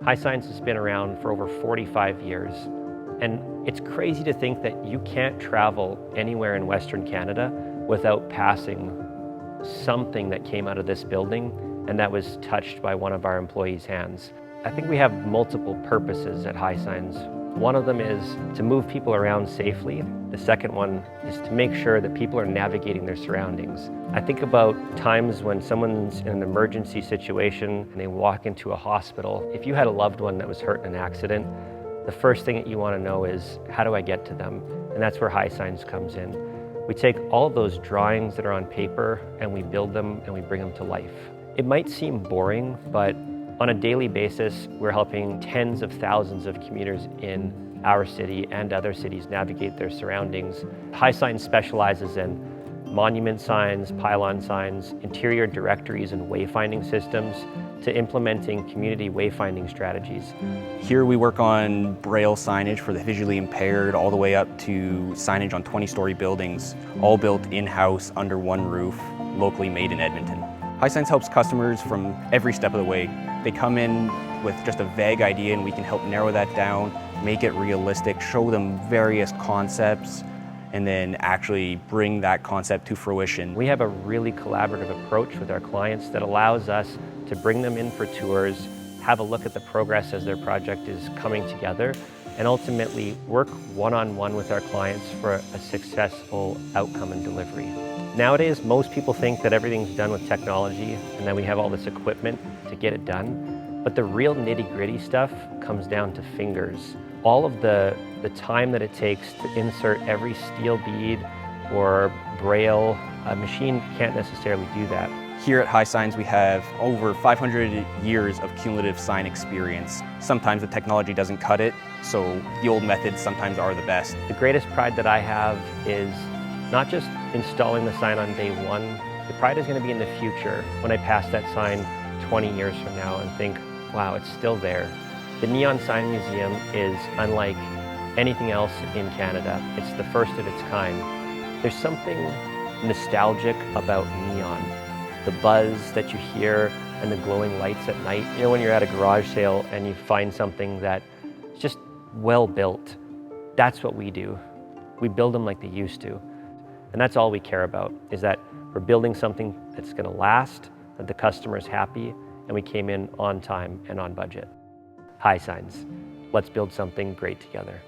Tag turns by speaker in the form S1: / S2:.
S1: High Signs has been around for over 45 years, and it's crazy to think that you can't travel anywhere in Western Canada without passing something that came out of this building and that was touched by one of our employees' hands. I think we have multiple purposes at High Signs. One of them is to move people around safely. The second one is to make sure that people are navigating their surroundings. I think about times when someone's in an emergency situation and they walk into a hospital. If you had a loved one that was hurt in an accident, the first thing that you want to know is, how do I get to them? And that's where High Signs comes in. We take all of those drawings that are on paper and we build them and we bring them to life. It might seem boring, but on a daily basis, we're helping tens of thousands of commuters in our city and other cities navigate their surroundings. High Signs specializes in monument signs, pylon signs, interior directories and wayfinding systems, to implementing community wayfinding strategies.
S2: Here we work on braille signage for the visually impaired, all the way up to signage on 20-story buildings, all built in-house under one roof, locally made in Edmonton. High Signs helps customers from every step of the way. They come in with just a vague idea and we can help narrow that down, make it realistic, show them various concepts, and then actually bring that concept to fruition.
S1: We have a really collaborative approach with our clients that allows us to bring them in for tours, have a look at the progress as their project is coming together, and ultimately work one-on-one with our clients for a successful outcome and delivery. Nowadays, most people think that everything's done with technology and that we have all this equipment to get it done, but the real nitty-gritty stuff comes down to fingers. All of the time that it takes to insert every steel bead or braille, a machine can't necessarily do that.
S2: Here at High Signs, we have over 500 years of cumulative sign experience. Sometimes the technology doesn't cut it, so the old methods sometimes are the best.
S1: The greatest pride that I have is not just installing the sign on day one. The pride is going to be in the future when I pass that sign 20 years from now and think, wow, it's still there. The Neon Sign Museum is unlike anything else in Canada. It's the first of its kind. There's something nostalgic about neon. The buzz that you hear and the glowing lights at night. You know, when you're at a garage sale and you find something that's just well built, that's what we do. We build them like they used to. And that's all we care about, is that we're building something that's going to last, that the customer's happy, and we came in on time and on budget. High Signs. Let's build something great together.